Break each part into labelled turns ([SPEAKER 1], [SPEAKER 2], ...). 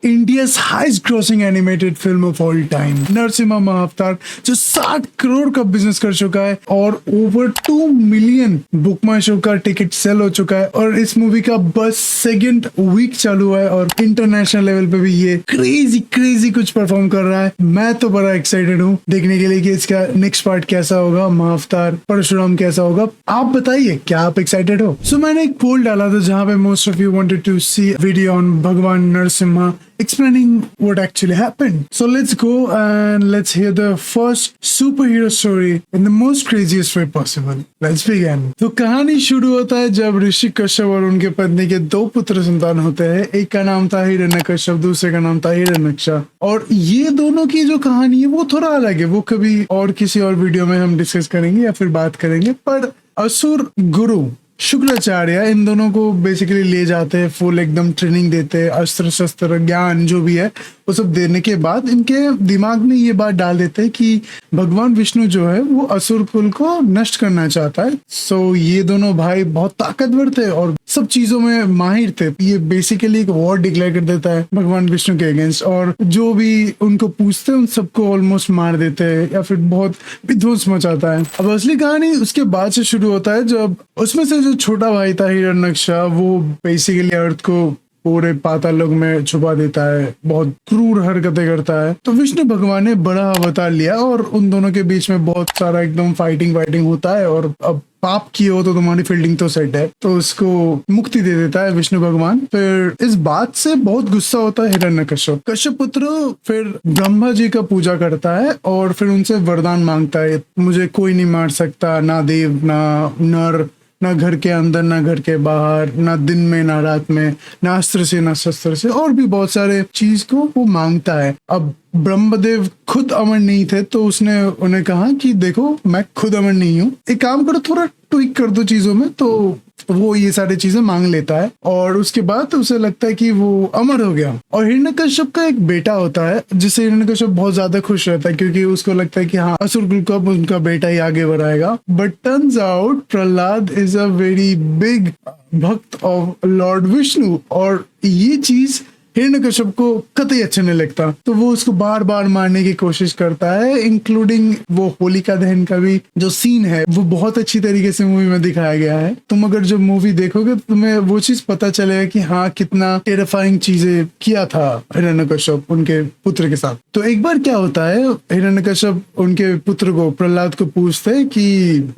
[SPEAKER 1] India's highest grossing animated film of all time Narasimha Mahavatar, जो 60 करोड़ का business कर चुका है और over 2 million book my show का टिकट सेल हो चुका है। और इस मूवी का बस सेकंड वीक चालू है और इंटरनेशनल लेवल पे भी ये क्रेजी कुछ परफॉर्म कर रहा है। मैं तो बड़ा एक्साइटेड हूँ देखने के लिए कि इसका नेक्स्ट पार्ट कैसा होगा, महाअवतार परशुराम कैसा होगा। आप बताइए, क्या आप एक्साइटेड हो? सो मैंने एक पोल डाला था जहाँ पे most of you wanted to see video on Bhagwan Narasimha explaining what actually happened. So let's go and let's hear the first superhero story in the most craziest way possible. Let's begin. तो कहानी शुरू होता है जब ऋषि कश्यप और उनके पत्नी के 2 पुत्र संतान होते हैं। एक का नाम था हिरण्यकश्यप, दूसरे का नाम था हिरण्यक्ष। और ये दोनों की जो कहानी है वो थोड़ा अलग है, वो कभी और किसी और वीडियो में हम डिस्कस करेंगे या फिर बात करेंगे। पर असुर गुरु शुक्राचार्य इन दोनों को बेसिकली ले जाते हैं, फुल एकदम ट्रेनिंग देते हैं, अस्त्र शस्त्र ज्ञान जो भी है वो सब देने के बाद इनके दिमाग में ये बात डाल देते हैं कि भगवान विष्णु जो है वो असुर कुल को नष्ट करना चाहता है। सो ये दोनों भाई बहुत ताकतवर थे और सब चीजों में माहिर थे। ये बेसिकली एक वॉर डिक्लेयर कर देता है भगवान विष्णु के अगेंस्ट और जो भी उनको पूछते हैं उन सबको ऑलमोस्ट मार देते हैं या फिर बहुत विध्वंस मचाता है। अब असली कहानी उसके बाद से शुरू होता है जब उसमें से जो छोटा भाई था हिरण्यक्ष, वो बेसिकली अर्थ को पूरे पाताल लोक में छुपा देता है, बहुत क्रूर हरकतें करता है। तो विष्णु भगवान ने बड़ा अवतार लिया और उन दोनों के बीच में बहुत सारा एकदम फाइटिंग होता है। और अब पाप किए हो तो तुम्हारी फील्डिंग तो सेट है, तो उसको मुक्ति दे देता है विष्णु भगवान। फिर इस बात से बहुत गुस्सा होता है हिरण्यकश्यप। कश्यप पुत्र फिर ब्रह्मा जी का पूजा करता है और फिर उनसे वरदान मांगता है, मुझे कोई नहीं मार सकता, ना देव ना नर, ना घर के अंदर ना घर के बाहर, ना दिन में ना रात में, ना अस्त्र से ना शस्त्र से, और भी बहुत सारे चीज को वो मांगता है। अब ब्रह्मदेव खुद अमर नहीं थे तो उसने उन्हें कहा कि देखो मैं खुद अमर नहीं हूँ, एक काम करो थोड़ा ट्विक कर दो चीजों में। तो वो ये सारी चीजें मांग लेता है और उसके बाद उसे लगता है कि वो अमर हो गया। और हिरण्यकश्यप का एक बेटा होता है जिससे हिरण्यकश्यप बहुत ज्यादा खुश रहता है क्योंकि उसको लगता है कि हाँ असुर कुल को उनका बेटा ही आगे बढ़ाएगा। But turns out Prahlad is a very big भक्त ऑफ लॉर्ड विष्णु और ये चीज हिरण्यकश्यप को कतई अच्छा नहीं लगता। तो वो उसको बार बार मारने की कोशिश करता है, इंक्लूडिंग वो होलिका दहन का भी जो सीन है वो बहुत अच्छी तरीके से मूवी में दिखाया गया है। तुम अगर जो मूवी देखोगे तो तुम्हें वो चीज पता चलेगा कि हाँ कितना टेरिफाइंग चीजें किया था हिरण्यकश्यप उनके पुत्र के साथ। तो एक बार क्या होता है, हिरण्यकश्यप उनके पुत्र को प्रहलाद को पूछते है कि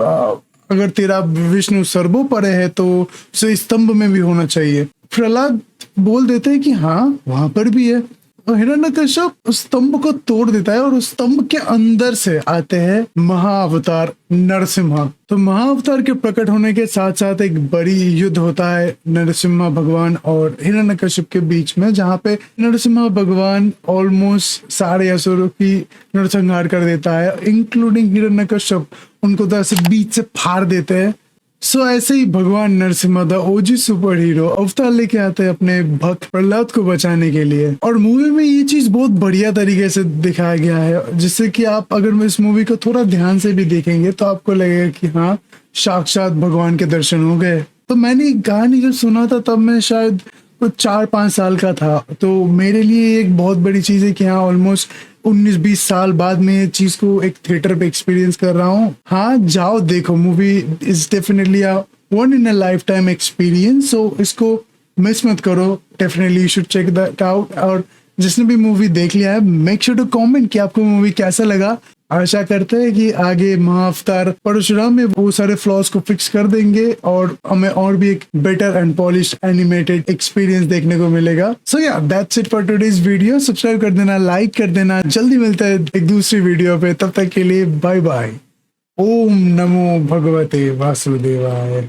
[SPEAKER 1] अगर तेरा विष्णु सर्वोपरि है तो उसे स्तंभ में भी होना चाहिए। प्रहलाद बोल देते हैं कि हाँ वहां पर भी है। और हिरण्यकश्यप उस स्तंभ को तोड़ देता है और उस स्तंभ के अंदर से आते हैं महाअवतार नरसिम्हा। तो महाअवतार के प्रकट होने के साथ साथ एक बड़ी युद्ध होता है नरसिम्हा भगवान और हिरण्यकश्यप के बीच में, जहाँ पे नरसिम्हा भगवान ऑलमोस्ट सारे असुरों की नरसंहार कर देता है, इंक्लूडिंग हिरण्यकश्यप। उनको तो ऐसे बीच से फाड़ देते हैं। सो ऐसे ही भगवान Narasimha the OG super hero अवतार लेके आते हैं अपने भक्त प्रहलाद को बचाने के लिए। और मूवी में ये चीज बहुत बढ़िया तरीके से दिखाया गया है, जिससे कि आप अगर इस मूवी को थोड़ा ध्यान से भी देखेंगे तो आपको लगेगा कि हाँ साक्षात भगवान के दर्शन हो गए। तो मैंने कहानी जब सुना था तब मैं शायद कुछ 4-5 साल का था, तो मेरे लिए एक बहुत बड़ी चीज है कि हाँ ऑलमोस्ट 19-20 साल बाद में ये चीज को एक थिएटर पे एक्सपीरियंस कर रहा हूँ। हाँ जाओ देखो, movie is definitely a one in a lifetime experience. So इसको मिस मत करो, definitely you should check that out. और जिसने भी मूवी देख लिया है मेक श्योर टू कमेंट कि आपको मूवी कैसा लगा। आशा करते हैं कि आगे महाअवतार परशुराम में वो सारे फ्लॉज को फिक्स कर देंगे और हमें और भी एक better and polished animated experience देखने को मिलेगा। सो या that's it for today's video. Subscribe कर देना, लाइक कर देना। जल्दी मिलता है एक दूसरी वीडियो पे, तब तक के लिए बाय बाय। ओम नमो भगवते वासुदेवाय।